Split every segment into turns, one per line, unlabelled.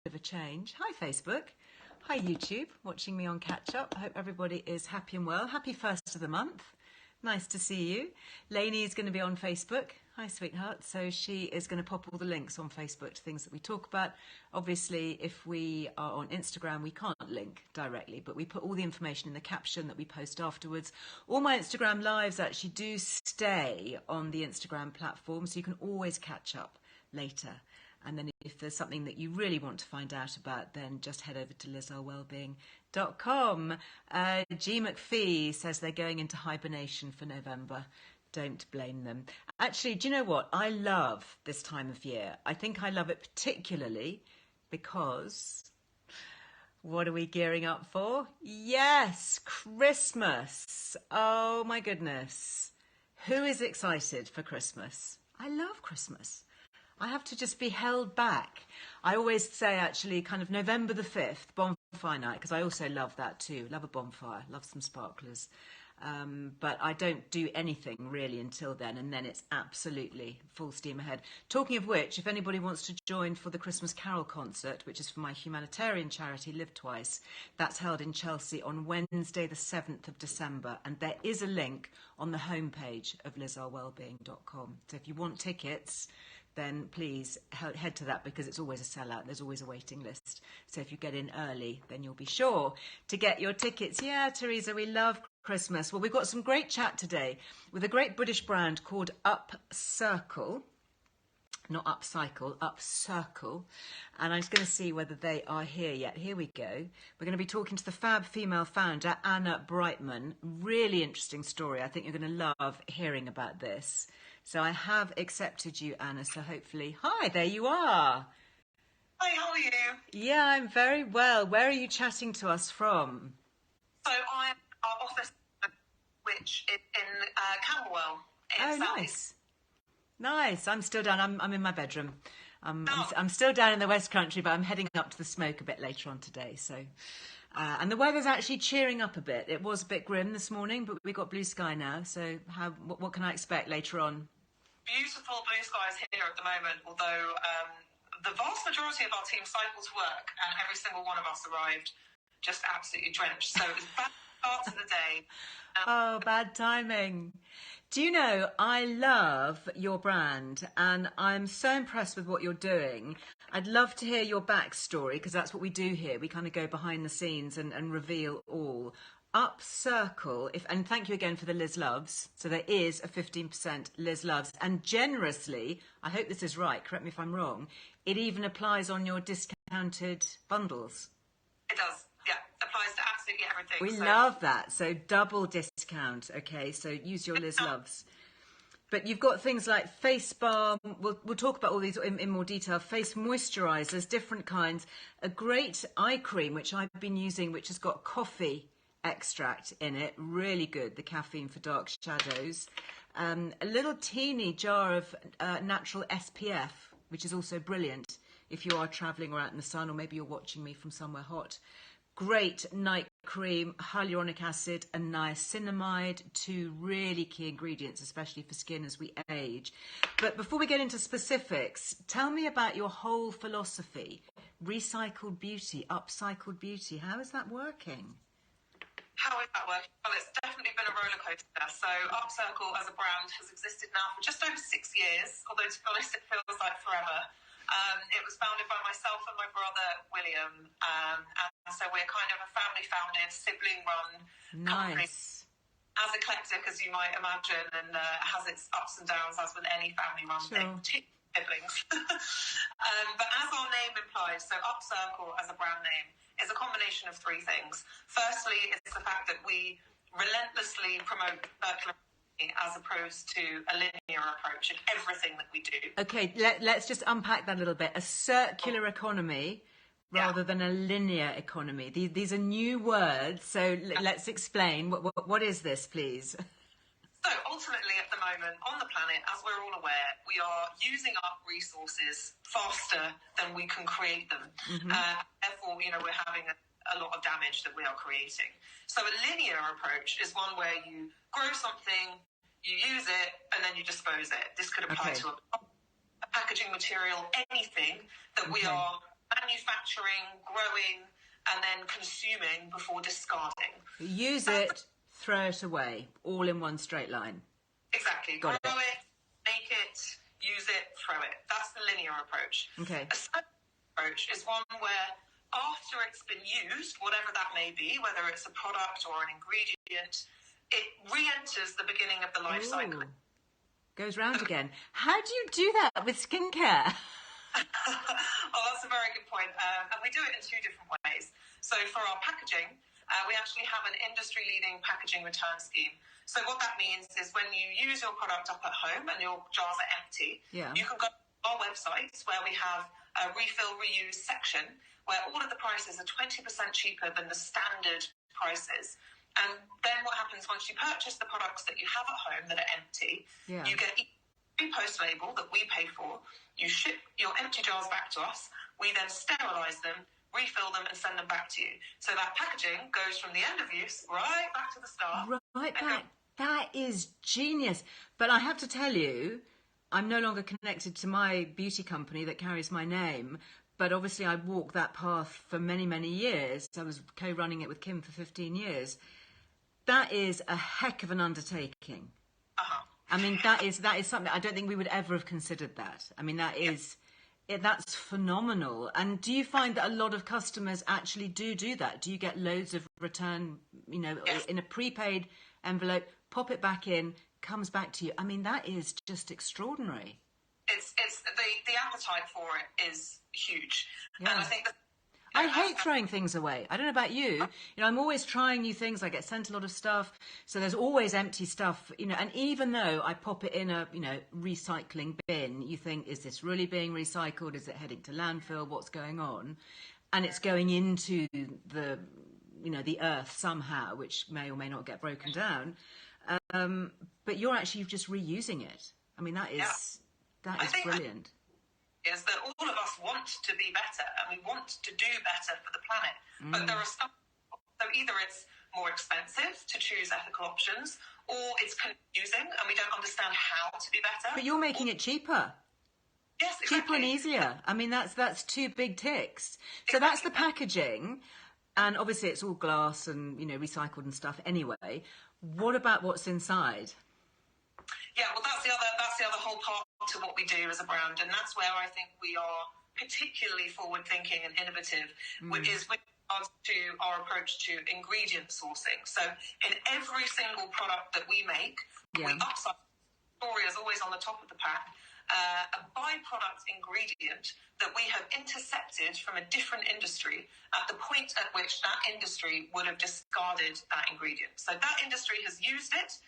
of a change. Hi, Facebook. Hi, YouTube, watching me on Catch Up. I hope everybody is happy and well. Happy first of the month. Nice to see you. Lainey is going to be on Facebook. Hi, sweetheart. So she is going to pop all the links on Facebook to things that we talk about. Obviously, if we are on Instagram, we can't link directly, but we put all the information in the caption that we post afterwards. All my Instagram lives actually do stay on the Instagram platform, so you can always catch up later. And then if there's something that you really want to find out about, then just head over to EarleWellbeing.com. G. McPhee says they're going into hibernation for November. Don't blame them. Actually, do you know what? I love this time of year. I think I love it particularly because what are we gearing up for? Yes, Christmas. Oh my goodness. Who is excited for Christmas? I love Christmas. I have to just be held back. I always say, actually, kind of November the 5th, bonfire night, because I also love that too. Love a bonfire, love some sparklers. But I don't do anything really until then, and then it's absolutely full steam ahead. Talking of which, if anybody wants to join for the Christmas Carol concert, which is for my humanitarian charity, Live Twice, that's held in Chelsea on Wednesday the 7th of December, and there is a link on the homepage of EarleWellbeing.com. So if you want tickets, then please head to that, because it's always a sellout. There's always a waiting list. So if you get in early, then you'll be sure to get your tickets. Yeah, Teresa, we love Christmas. Well, we've got some great chat today with a great British brand called Upcircle. Not Upcycle, Upcircle. And I'm just going to see whether they are here yet. Here we go. We're going to be talking to the fab female founder, Anna Brightman. Really interesting story. I think you're going to love hearing about this. So I have accepted you, Anna, so hopefully... Hi, there you are.
Hi, how are you?
Yeah, I'm very well. Where are you chatting to us from?
So I'm at our office, which is in Camberwell.
Oh, nice. Nice. I'm still down. I'm in my bedroom. I'm still down in the West Country, but I'm heading up to the smoke a bit later on today. So, and the weather's actually cheering up a bit. It was a bit grim this morning, but we got blue sky now. So, what can I expect later on?
Beautiful blue skies here at the moment, although the vast majority of our team cycle to work, and every single one of us arrived just absolutely drenched. So it was bad start to the day.
Oh, bad timing. Do you know, I love your brand, and I'm so impressed with what you're doing. I'd love to hear your backstory, because that's what we do here. We kind of go behind the scenes and reveal all. Upcircle, and thank you again for the Liz Loves. So there is a 15% Liz Loves, and generously, I hope this is right, correct me if I'm wrong, it even applies on your discounted bundles.
It does, yeah, applies to absolutely everything.
We love that, so double discount, okay, so use your Liz Loves. But you've got things like face balm, we'll talk about all these in more detail, face moisturisers, different kinds, a great eye cream, which I've been using, which has got coffee extract in it, really good, the caffeine for dark shadows. A little teeny jar of natural SPF, which is also brilliant if you are travelling or out in the sun, or maybe you're watching me from somewhere hot. Great night cream, hyaluronic acid and niacinamide, two really key ingredients, especially for skin as we age. But before we get into specifics, tell me about your whole philosophy. Recycled beauty, upcycled beauty, how is that working?
How is that working? Well, it's definitely been a roller coaster. So Upcircle as a brand has existed now for just over 6 years, although to be honest, it feels like forever. It was founded by myself and my brother, William. And so we're kind of a family-founded, sibling-run company. As eclectic as you might imagine, and has its ups and downs, as with any family-run thing, siblings. But as our name implies, so Upcircle as a brand name is a combination of three things. Firstly, it's the fact that we relentlessly promote circular as opposed to a linear approach in everything that we do. Okay,
let's just unpack that a little bit. A circular economy rather than a linear economy. These are new words, so let's explain. What is this, please?
So ultimately, at the moment, on the planet, as we're all aware, we are using up resources faster than we can create them. Therefore, we're having a lot of damage that we are creating. So a linear approach is one where you grow something, you use it, and then you dispose it. This could apply to a packaging material, anything that we are manufacturing, growing, and then consuming before discarding.
Use it, throw it away, all in one straight line.
Exactly. Grow it, make it, use it, throw it. That's the linear approach.
Okay.
A circular approach is one where after it's been used, whatever that may be, whether it's a product or an ingredient, it re-enters the beginning of the life cycle.
Goes round again. How do you do that with skincare?
Oh, that's a very good point. And we do it in two different ways. So for our packaging, we actually have an industry-leading packaging return scheme. So what that means is when you use your product up at home and your jars are empty, you can go to our websites where we have a refill reuse section where all of the prices are 20% cheaper than the standard prices. And then what happens once you purchase the products that you have at home that are empty, you get a post label that we pay for. You ship your empty jars back to us. We then sterilize them, refill them, and send them back to you. So that packaging goes from the end of use right back to the start.
Right back. That is genius. But I have to tell you, I'm no longer connected to my beauty company that carries my name. But obviously I walked that path for many, many years. I was co-running it with Kim for 15 years. That is a heck of an undertaking. I mean, that is something I don't think we would ever have considered that. I mean, that's phenomenal. And do you find that a lot of customers actually do that? Do you get loads of return, in a prepaid envelope, pop it back in, comes back to you? I mean, that is just extraordinary.
It's the appetite for it is huge.
Yeah.
And I think that
I hate throwing things away. I don't know about you. I'm always trying new things. I get sent a lot of stuff. So there's always empty stuff, and even though I pop it in a, recycling bin, you think, is this really being recycled? Is it heading to landfill? What's going on? And it's going into the, the earth somehow, which may or may not get broken down. But you're actually just reusing it. I mean, that is brilliant.
Is that all of us want to be better and we want to do better for the planet. But there are some, so either it's more expensive to choose ethical options or it's confusing and we don't understand how to be better.
But you're making it cheaper.
Yes, exactly.
Cheaper and easier. I mean, that's two big ticks. So that's the packaging. And obviously it's all glass and, recycled and stuff anyway. What about what's inside?
Yeah, well, that's the other whole part to what we do as a brand, and that's where I think we are particularly forward-thinking and innovative, which is with regards to our approach to ingredient sourcing. So in every single product that we make, we upcycle. Story is always on the top of the pack. A byproduct ingredient that we have intercepted from a different industry at the point at which that industry would have discarded that ingredient. So that industry has used it.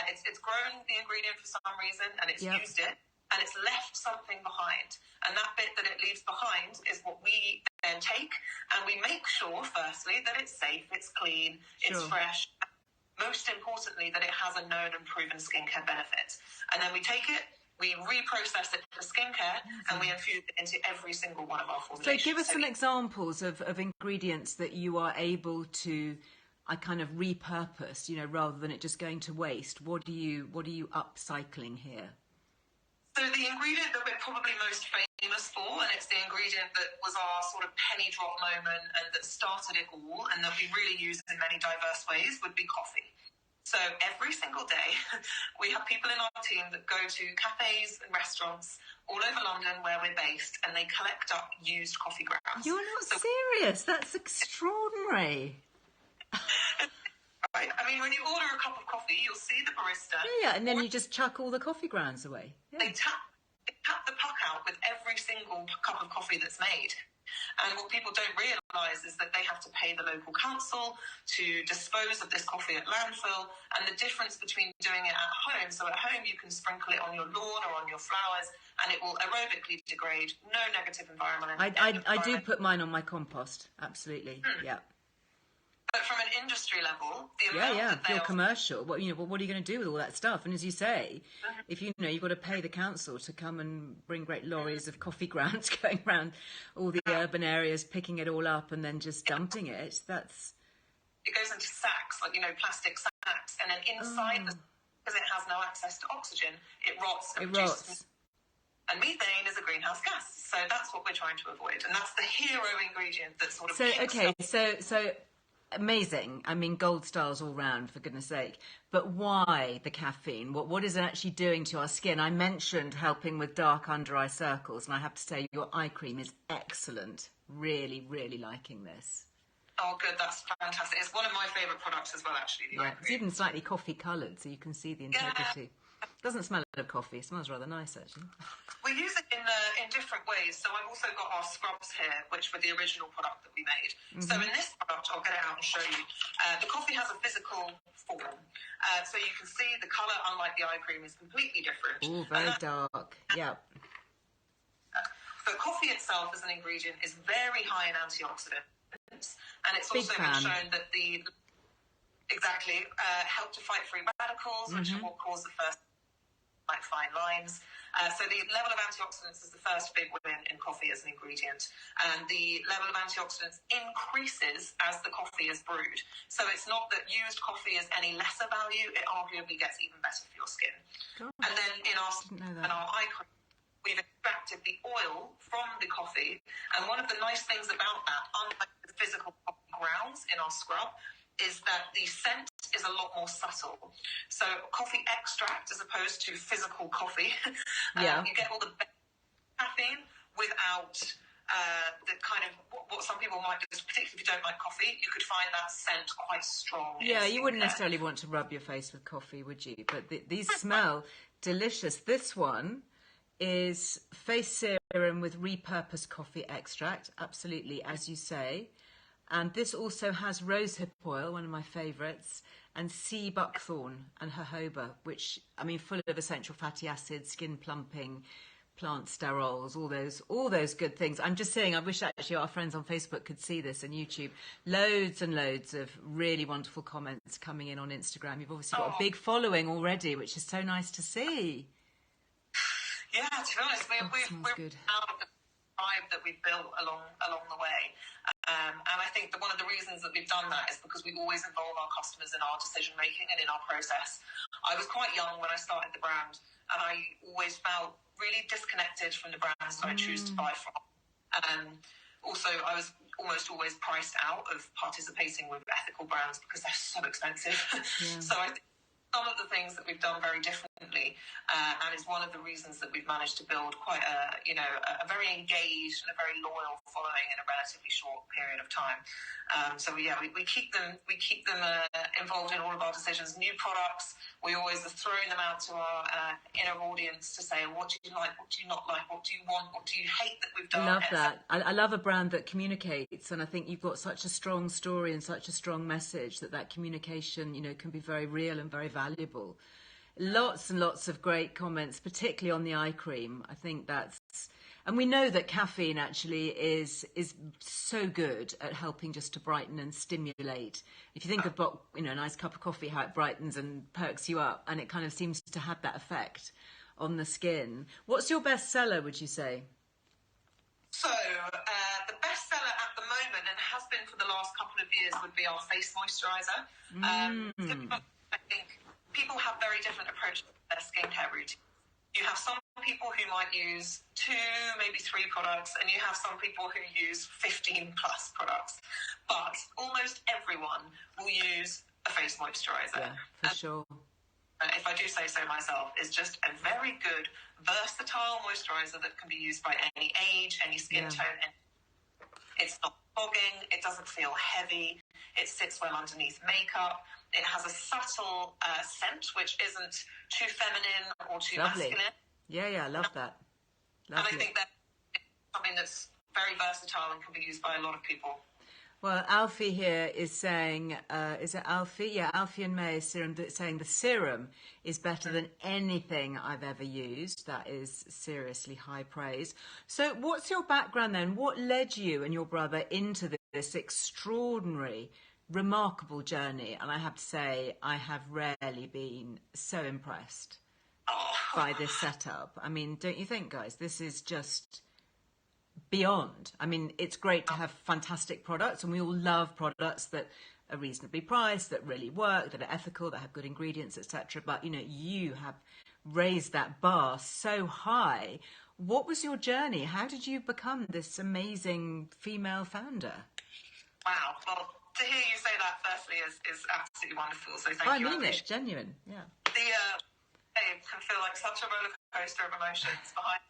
It's grown the ingredient for some reason and it's used it and it's left something behind. And that bit that it leaves behind is what we then take and we make sure, firstly, that it's safe, it's clean, it's fresh. Most importantly, that it has a known and proven skincare benefit. And then we take it, we reprocess it for skincare and we infuse it into every single one of our formulations.
So give us some examples of ingredients that you are able to kind of repurpose, rather than it just going to waste. What are you upcycling here?
So the ingredient that we're probably most famous for, and it's the ingredient that was our sort of penny drop moment and that started it all and that we really use in many diverse ways, would be coffee. So every single day we have people in our team that go to cafes and restaurants all over London where we're based and they collect up used coffee grounds.
You're not serious? That's extraordinary.
Right. I mean, when you order a cup of coffee, you'll see the barista.
Yeah, and then you just chuck all the coffee grounds away. Yeah.
They tap the puck out with every single cup of coffee that's made. And what people don't realise is that they have to pay the local council to dispose of this coffee at landfill, and the difference between doing it at home. So at home you can sprinkle it on your lawn or on your flowers and it will aerobically degrade, no negative environment.
I do put mine on my compost, absolutely. Yeah.
But from an industry level, the amount that
if you're commercial, what are you going to do with all that stuff? And as you say, if you've got to pay the council to come and bring great lorries of coffee grounds going around all the urban areas, picking it all up and then just dumping it, it
goes into sacks, like plastic sacks, and then inside because it has no access to oxygen, it rots. And methane is a greenhouse gas. So that's what we're trying to avoid. And that's the hero ingredient that sort of
so amazing. I mean, gold stars all round, for goodness sake. But why the caffeine? What is it actually doing to our skin? I mentioned helping with dark under eye circles, and I have to say your eye cream is excellent. Really, really liking this.
Oh, good. That's fantastic. It's one of my favourite products as well, actually.
It's even slightly coffee coloured, so you can see the integrity. It doesn't smell of coffee. It smells rather nice, actually.
We use it in different ways. So I've also got our scrubs here, which were the original product that we made. So in this product, I'll get it out and show you. The coffee has a physical form. So you can see the colour, unlike the eye cream, is completely different.
Oh, very dark. Yeah.
But coffee itself as an ingredient is very high in antioxidants. And it's also been shown that help to fight free radicals, which are what cause the first fine lines. So the level of antioxidants is the first big win in coffee as an ingredient. And the level of antioxidants increases as the coffee is brewed. So it's not that used coffee is any lesser value, it arguably gets even better for your skin. And then in our eye cream, we've extracted the oil from the coffee. And one of the nice things about that, unlike the physical grounds in our scrub, is that the scent is a lot more subtle. So coffee extract as opposed to physical coffee, you get all the caffeine without the kind of what some people might do, particularly if you don't like coffee, you could find that scent quite strong.
Yeah, you wouldn't necessarily want to rub your face with coffee, would you? But these smell delicious. This one is face serum with repurposed coffee extract, absolutely, as you say. And this also has rosehip oil, one of my favourites, and sea buckthorn and jojoba, which, I mean, full of essential fatty acids, skin plumping, plant sterols, all those good things. I'm just saying, I wish actually our friends on Facebook could see this and YouTube. Loads and loads of really wonderful comments coming in on Instagram. You've obviously got a big following already, which is so nice to see.
Yeah, to be honest, we're proud of the tribe that we've built along the way. And I think that one of the reasons that we've done that is because we always involve our customers in our decision making and in our process. I was quite young when I started the brand, and I always felt really disconnected from the brands that I choose to buy from. Also, I was almost always priced out of participating with ethical brands because they're so expensive. So I think some of the things that we've done very differently, and is one of the reasons that we've managed to build quite a very engaged and a very loyal following in a relatively short period of time. We keep them involved in all of our decisions. New products, we always are throwing them out to our inner audience to say, what do you like, what do you not like, what do you want, what do you hate that we've done?
I love that. I love a brand that communicates, and I think you've got such a strong story and such a strong message that communication, can be very real and very valuable. Lots and lots of great comments, particularly on the eye cream. I think that's, and we know that caffeine actually is so good at helping just to brighten and stimulate. If you think of a nice cup of coffee, how it brightens and perks you up, and it kind of seems to have that effect on the skin. What's your best seller, would you say?
So the best seller at the moment, and has been for the last couple of years, would be our face moisturiser. I think people have very different approaches to their skincare routine. You have some people who might use 2, maybe 3 products, and you have some people who use 15 plus products. But almost everyone will use a face moisturiser.
Yeah, for sure.
If I do say so myself, is just a very good, versatile moisturiser that can be used by any age, any skin tone. It's not fogging, it doesn't feel heavy, it sits well underneath makeup. It has a subtle scent, which isn't too feminine or too masculine.
Yeah, I love that. Lovely.
And I think that's something that's very versatile and can be used by a lot of people.
Well, Alfie here is saying, is it Alfie? Yeah, Alfie and May serum, saying the serum is better than anything I've ever used. That is seriously high praise. So what's your background then? What led you and your brother into this extraordinary, remarkable journey? And I have to say, I have rarely been so impressed by this setup. I mean, don't you think, guys? This is just beyond. I mean, it's great to have fantastic products, and we all love products that are reasonably priced, that really work, that are ethical, that have good ingredients, etc. But, you have raised that bar so high. What was your journey? How did you become this amazing female founder?
Wow. Well, to hear you say that firstly is absolutely wonderful. So thank
I
you.
mean it, genuine. Yeah.
It can feel like such a roller coaster of emotions behind.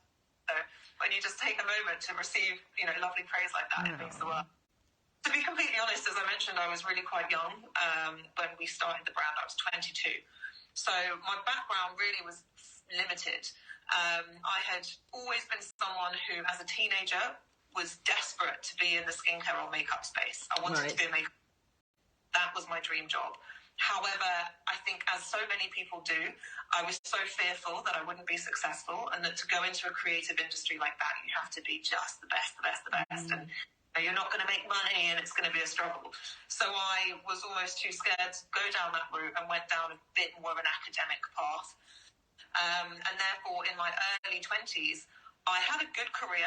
So when you just take a moment to receive, lovely praise like that, it means the world. To be completely honest, as I mentioned, I was really quite young when we started the brand. I was 22. So my background really was limited. I had always been someone who, as a teenager, was desperate to be in the skincare or makeup space. I wanted to be a makeup. That was my dream job. However, I think as so many people do, I was so fearful that I wouldn't be successful, and that to go into a creative industry like that, you have to be just the best, the best, the best. And you're not going to make money and it's going to be a struggle. So I was almost too scared to go down that route and went down a bit more of an academic path. And therefore, in my early 20s, I had a good career.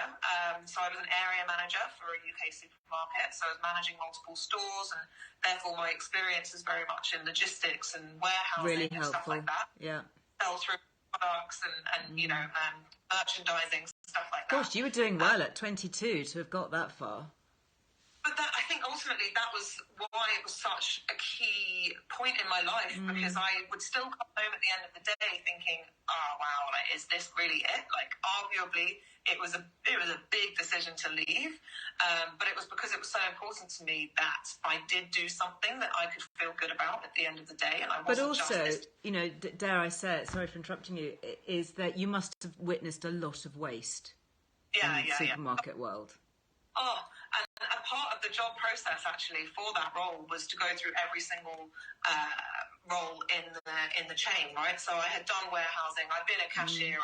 So I was an area manager for a UK supermarket. So I was managing multiple stores, and therefore my experience is very much in logistics and warehousing and stuff like that.
Yeah.
Sell through products and merchandising, stuff like that.
Gosh, you were doing well at 22 to have got that far.
But I think ultimately that was why it was such a key point in my life, because I would still come home at the end of the day thinking, oh wow, like, is this really it? Like, arguably it was a big decision to leave, but it was because it was so important to me that I did do something that I could feel good about at the end of the day. And I wasn't
dare I say it, sorry for interrupting you, is that you must have witnessed a lot of waste in the supermarket world.
Oh, and a part of the job process actually for that role was to go through every single role in the chain, right? So I had done warehousing, I'd been a cashier,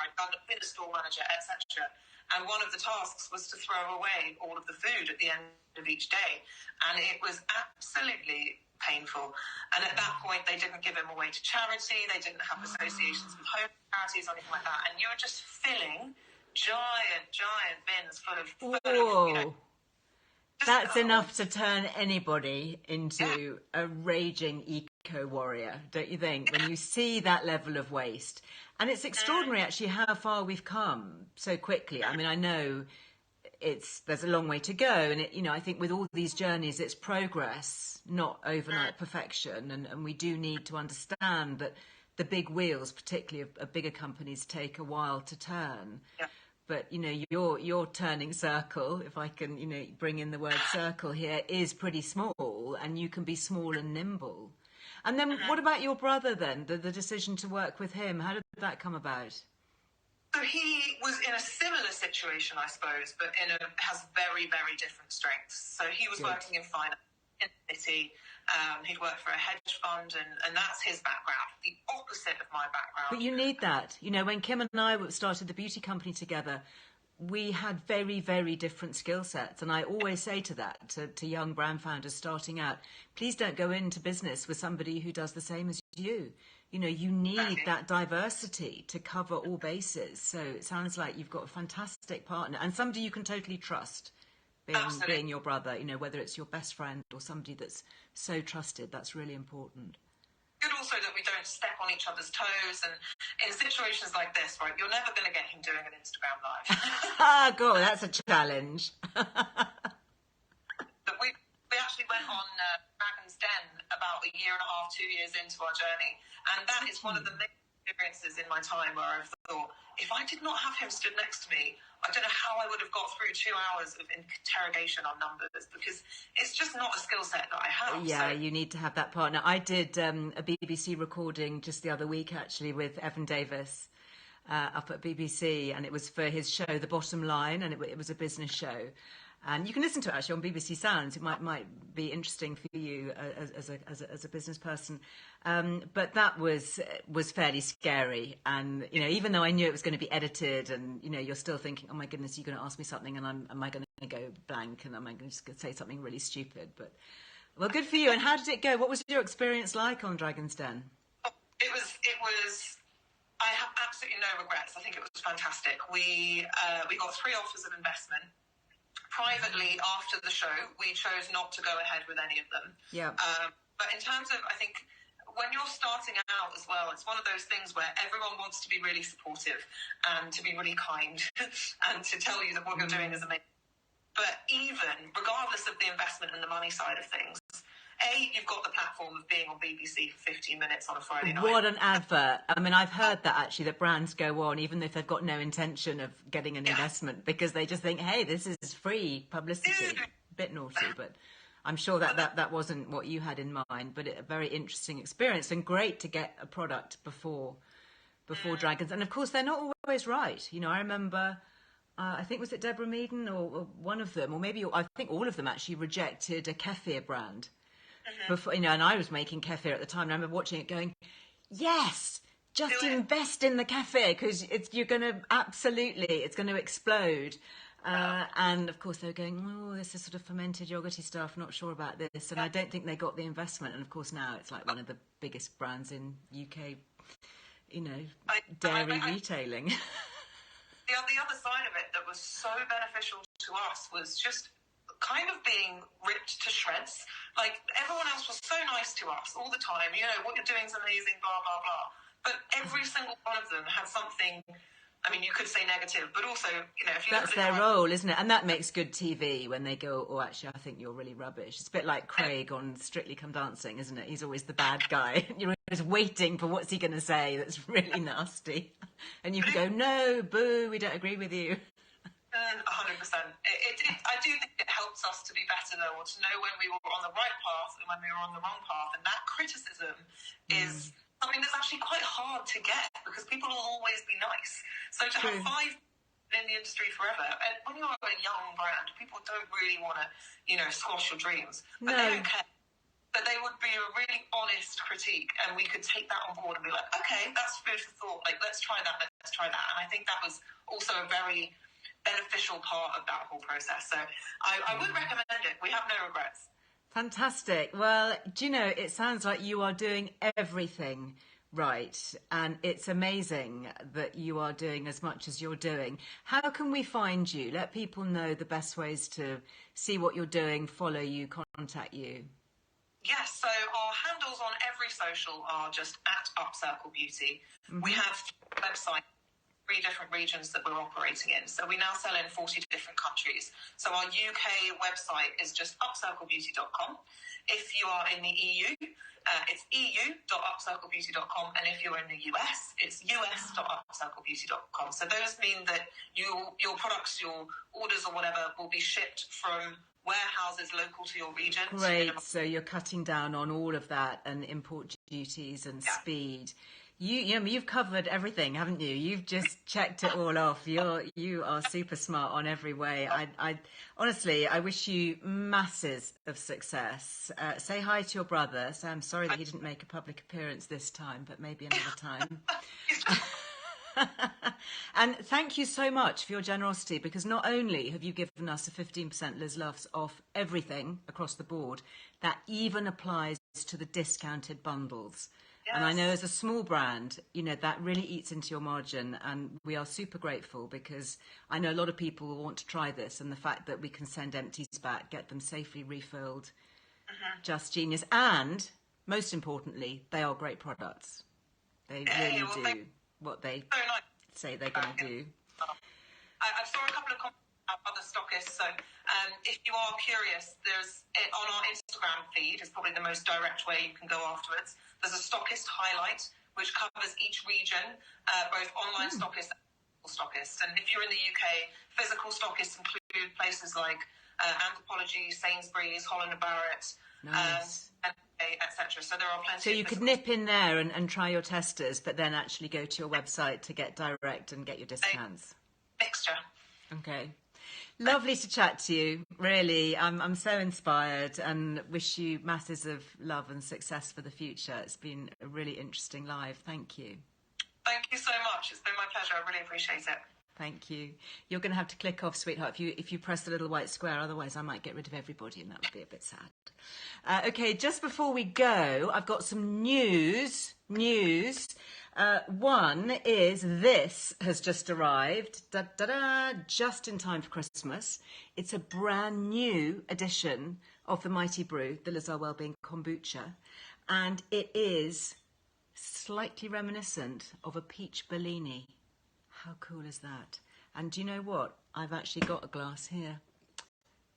been a store manager, etc. And one of the tasks was to throw away all of the food at the end of each day, and it was absolutely painful. And at that point, they didn't give him away to charity, they didn't have associations with home charities or anything like that, and you were just filling giant bins full of
that's enough to turn anybody into a raging eco warrior, don't you think? When you see that level of waste. And it's extraordinary actually how far we've come so quickly. I mean, I know there's a long way to go, and I think with all these journeys it's progress, not overnight perfection, and we do need to understand that the big wheels, particularly of bigger companies, take a while to turn. But your turning circle, if I can bring in the word circle here, is pretty small, and you can be small and nimble. And then what about your brother then, the decision to work with him? How did that come about?
So he was in a similar situation, I suppose, but has very, very different strengths. So he was working in finance in the city. He'd worked for a hedge fund, and that's his background, the opposite of my background.
But you need that. When Kim and I started the beauty company together, we had very, very different skill sets. And I always say to young brand founders starting out, please don't go into business with somebody who does the same as you. You need that diversity to cover all bases. So it sounds like you've got a fantastic partner and somebody you can totally trust. Being your brother, whether it's your best friend or somebody that's so trusted, that's really important.
Good also that we don't step on each other's toes, and in situations like this, right, you're never going to get him doing an Instagram live.
God, that's a challenge.
But we actually went on Dragon's Den about 1.5 years, 2 years into our journey, and that is one of the main experiences in my time where I've thought, if I did not have him stood next to me, I don't know how I would have got through 2 hours of interrogation on numbers, because it's just not a skill set that I have.
Yeah, you need to have that partner. I did a BBC recording just the other week, actually, with Evan Davis up at BBC, and it was for his show, The Bottom Line, and it was a business show. And you can listen to it actually on BBC Sounds. It might be interesting for you as a business person. But that was fairly scary. And even though I knew it was going to be edited, and you're still thinking, oh my goodness, you're going to ask me something, and am I going to go blank, and am I going to say something really stupid? But well, good for you. And how did it go? What was your experience like on Dragon's Den?
It was. I have absolutely no regrets. I think it was fantastic. We got 3 offers of investment. Privately, after the show, we chose not to go ahead with any of them.
Yeah.
But in terms of, I think, when you're starting out as well, it's one of those things where everyone wants to be really supportive and to be really kind and to tell you that what you're doing is amazing. But even regardless of the investment and the money side of things, you've got the platform of being on BBC for 15 minutes on a Friday night.
What an advert. I mean, I've heard that actually, that brands go on, even if they've got no intention of getting an investment, because they just think, hey, this is free publicity. A bit naughty, but I'm sure that wasn't what you had in mind, but a very interesting experience and great to get a product before Dragons. And of course, they're not always right. You know, I remember, I think, was it Deborah Meaden or one of them, or maybe I think all of them actually rejected a kefir brand. Before, you know, and I was making kefir at the time, and I remember watching it going, yes, just invest in the kefir, because it's going to explode. And of course they were going, oh, this is sort of fermented yogurty stuff, not sure about this. And I don't think they got the investment. And of course now it's like one of the biggest brands in UK, you know, dairy retailing.
The other side of it that was so beneficial to us was just kind of being ripped to shreds. Like, everyone else was so nice to us all the time. You know, what you're doing is amazing, blah, blah, blah. But every single one of them had something, I mean, you could say negative, but also, you know, if you
that's their role, isn't it? And that makes good TV when they go, oh, actually, I think you're really rubbish. It's a bit like Craig on Strictly Come Dancing, isn't it? He's always the bad guy. You're always waiting for what's he going to say that's really nasty. And you can go, no, boo, we don't agree with you.
100%. I do think it helps us to be better, though, or to know when we were on the right path and when we were on the wrong path. And that criticism is something that's actually quite hard to get, because people will always be nice. So to have 5 in the industry forever, and when you're a young brand, people don't really want to, you know, squash your dreams. But they don't care. But they would be a really honest critique, and we could take that on board and be like, okay, that's food for thought. Like, let's try that. And I think that was also a very beneficial part of that whole process. So I would recommend it. We have no regrets.
Fantastic. Well, do you know, it sounds like you are doing everything right, and it's amazing that you are doing as much as you're doing. How can we find you? Let people know the best ways to see what you're doing, follow you, contact you.
Yes, so our handles on every social are just @UpCircleBeauty. We have a website, 3 different regions that we're operating in. So we now sell in 40 different countries. So our UK website is just upcirclebeauty.com. If you are in the EU, it's eu.upcirclebeauty.com. And if you're in the US, it's us.upcirclebeauty.com. So those mean that your products, your orders or whatever will be shipped from warehouses local to your region.
Great. So you're cutting down on all of that and import duties and speed. You've covered everything, haven't you? You've just checked it all off. You are super smart on every way. I honestly, I wish you masses of success. Say hi to your brother. So I'm sorry that he didn't make a public appearance this time, but maybe another time. And thank you so much for your generosity, because not only have you given us a 15% Liz Luffs off everything across the board, that even applies to the discounted bundles. Yes. And I know as a small brand, you know, that really eats into your margin, and we are super grateful, because I know a lot of people will want to try this, and the fact that we can send empties back, get them safely refilled, just genius. And most importantly, they are great products. They really do what they say they're going to do.
I saw a couple of comments about other stockists, so if you are curious, there's on our Instagram feed is probably the most direct way you can go afterwards. There's a stockist highlight which covers each region, both online stockists and physical stockists. And if you're in the UK, physical stockists include places like Anthropologie, Sainsbury's, Holland & Barrett, etc. So there are plenty.
So you could nip in there and try your testers, but then actually go to your website to get direct and get your discounts.
Mixture.
Okay. Lovely to chat to you. Really, I'm so inspired, and wish you masses of love and success for the future. It's been a really interesting live. Thank you.
Thank you so much. It's been my pleasure. I really appreciate it.
Thank you. You're going to have to click off, sweetheart, if you press the little white square. Otherwise, I might get rid of everybody, and that would be a bit sad. Okay, just before we go, I've got some news. One is this has just arrived, just in time for Christmas. It's a brand new edition of the Mighty Brew, the Earle Wellbeing Kombucha. And it is slightly reminiscent of a peach Bellini. How cool is that? And do you know what? I've actually got a glass here.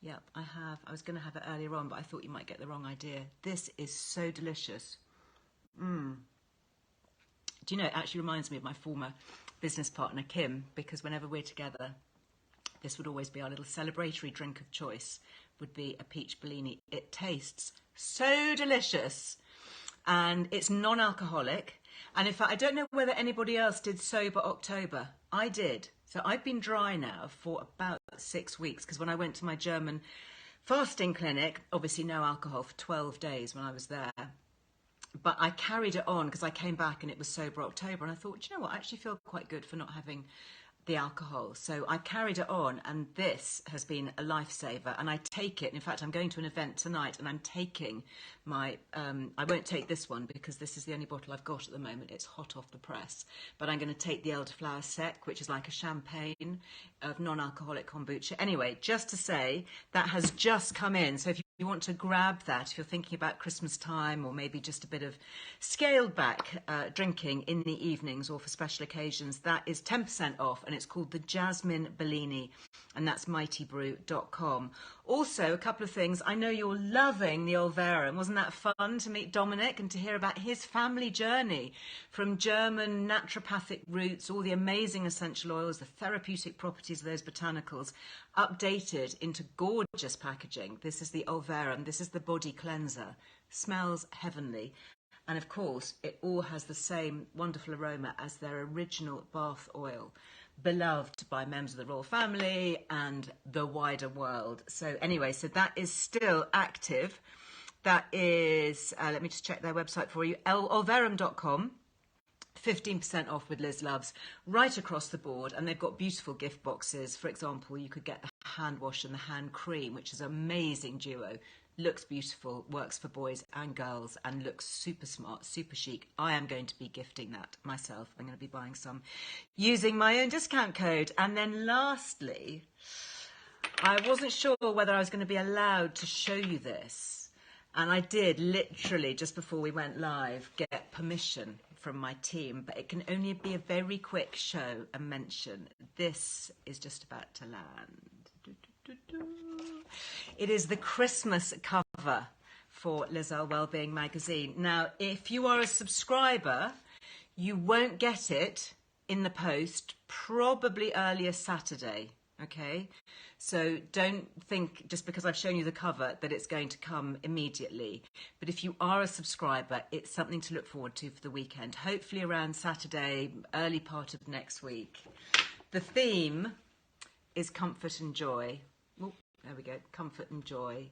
Yep, I have. I was going to have it earlier on, but I thought you might get the wrong idea. This is so delicious. Do you know, it actually reminds me of my former business partner, Kim, because whenever we're together, this would always be our little celebratory drink of choice, would be a peach Bellini. It tastes so delicious, and it's non-alcoholic. And in fact, I don't know whether anybody else did Sober October. I did. So I've been dry now for about 6 weeks, because when I went to my German fasting clinic, obviously no alcohol for 12 days when I was there. But I carried it on because I came back and it was Sober October, and I thought, you know what, I actually feel quite good for not having the alcohol. So I carried it on, and this has been a lifesaver, and I take it. In fact, I'm going to an event tonight and I'm taking my I won't take this one because this is the only bottle I've got at the moment. It's hot off the press, but I'm going to take the elderflower sec, which is like a champagne of non-alcoholic kombucha. Anyway, just to say that has just come in, so if you want to grab that, if you're thinking about Christmas time or maybe just a bit of scaled back drinking in the evenings or for special occasions, that is 10% off, and it's called the Jasmine Bellini, and that's mightybrew.com. Also, a couple of things. I know you're loving the Olverum. Wasn't that fun to meet Dominic and to hear about his family journey from German naturopathic roots, all the amazing essential oils, the therapeutic properties of those botanicals, updated into gorgeous packaging. This is the Olverum. This is the body cleanser. Smells heavenly. And of course, it all has the same wonderful aroma as their original bath oil, beloved by members of the royal family and the wider world. So anyway, so that is still active. That is, let me just check their website for you, olverum.com. 15% off with Liz Loves right across the board, and they've got beautiful gift boxes. For example, you could get the hand wash and the hand cream, which is an amazing duo. Looks beautiful, works for boys and girls, and looks super smart, super chic. I am going to be gifting that myself. I'm going to be buying some using my own discount code. And then lastly, I wasn't sure whether I was going to be allowed to show you this, and I did literally just before we went live get permission from my team, but it can only be a very quick show and mention. This is just about to land. It is the Christmas cover for Earle Wellbeing magazine. Now, if you are a subscriber, you won't get it in the post, probably earliest Saturday. Okay, so don't think just because I've shown you the cover that it's going to come immediately. But if you are a subscriber, it's something to look forward to for the weekend, hopefully around Saturday, early part of next week. The theme is comfort and joy. Oh, there we go, comfort and joy.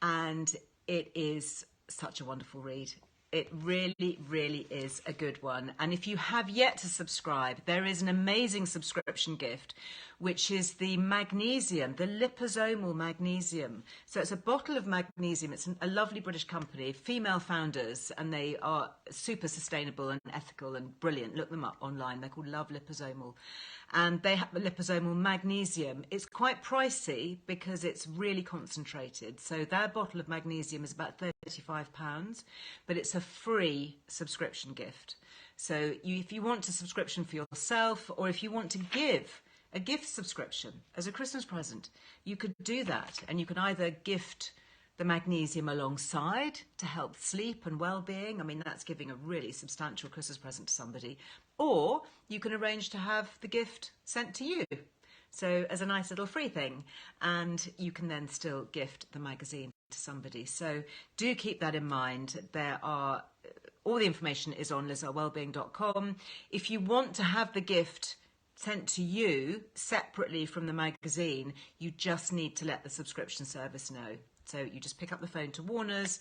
And it is such a wonderful read. It really, really is a good one. And if you have yet to subscribe, there is an amazing subscription gift, which is the magnesium, the liposomal magnesium. So it's a bottle of magnesium. It's a lovely British company, female founders, and they are super sustainable and ethical and brilliant. Look them up online. They're called Love Liposomal. And they have the liposomal magnesium. It's quite pricey because it's really concentrated. So their bottle of magnesium is about £35, but it's a free subscription gift. So if you want a subscription for yourself, or if you want to give a gift subscription as a Christmas present, you could do that. And you can either gift the magnesium alongside to help sleep and well-being. I mean, that's giving a really substantial Christmas present to somebody. Or you can arrange to have the gift sent to you, so as a nice little free thing, and you can then still gift the magazine to somebody. So do keep that in mind. There are all the information is on lizarwellbeing.com. If you want to have the gift sent to you separately from the magazine, you just need to let the subscription service know. So you just pick up the phone to Warner's,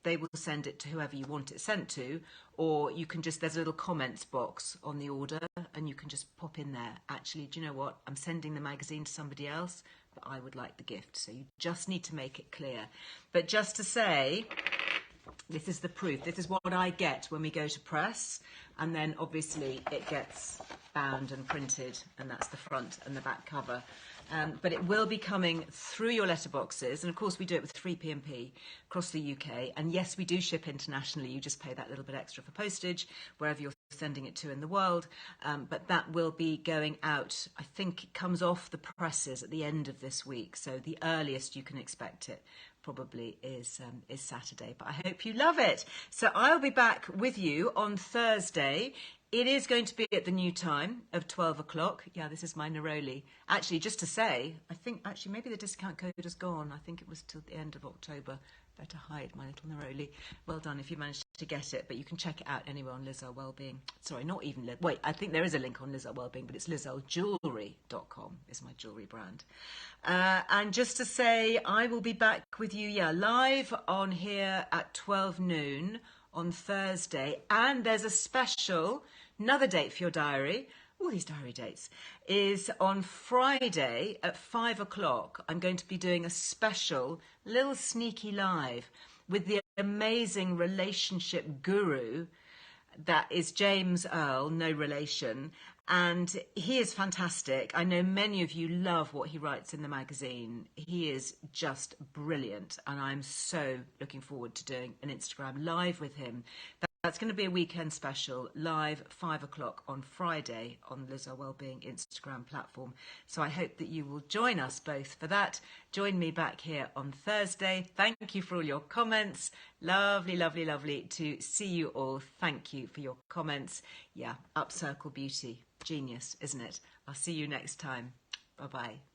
they will send it to whoever you want it sent to, or you can just, there's a little comments box on the order and you can just pop in there, actually, do you know what, I'm sending the magazine to somebody else, but I would like the gift. So you just need to make it clear. But just to say, this is the proof. This is what I get when we go to press, and then obviously it gets bound and printed, and that's the front and the back cover. But it will be coming through your letterboxes, and of course we do it with 3P&P across the UK. And yes, we do ship internationally. You just pay that little bit extra for postage wherever you're sending it to in the world. But that will be going out. I think it comes off the presses at the end of this week, so the earliest you can expect it probably is Saturday. But I hope you love it. So I'll be back with you on Thursday. It is going to be at the new time of 12 o'clock. Yeah, this is my Neroli. Actually, just to say, I think actually maybe the discount code has gone. I think it was till the end of October. Better hide my little Neroli. Well done if you managed to get it, but you can check it out anywhere on Earle Wellbeing. Sorry, not even wait, I think there is a link on Earle Wellbeing, but it's earlejewelry.com is my jewellery brand. And just to say, I will be back with you, live on here at 12 noon on Thursday, and there's a special, another date for your diary, all these diary dates, is on Friday at 5 o'clock. I'm going to be doing a special little sneaky live with the amazing relationship guru that is James Earle, no relation, and he is fantastic. I know many of you love what he writes in the magazine. He is just brilliant, and I'm so looking forward to doing an Instagram live with him. That's going to be a weekend special, live 5 o'clock on Friday on Earle Wellbeing Instagram platform. So I hope that you will join us both for that. Join me back here on Thursday. Thank you for all your comments. Lovely, lovely, lovely to see you all. Thank you for your comments. Yeah, Upcircle Beauty. Genius, isn't it? I'll see you next time. Bye-bye.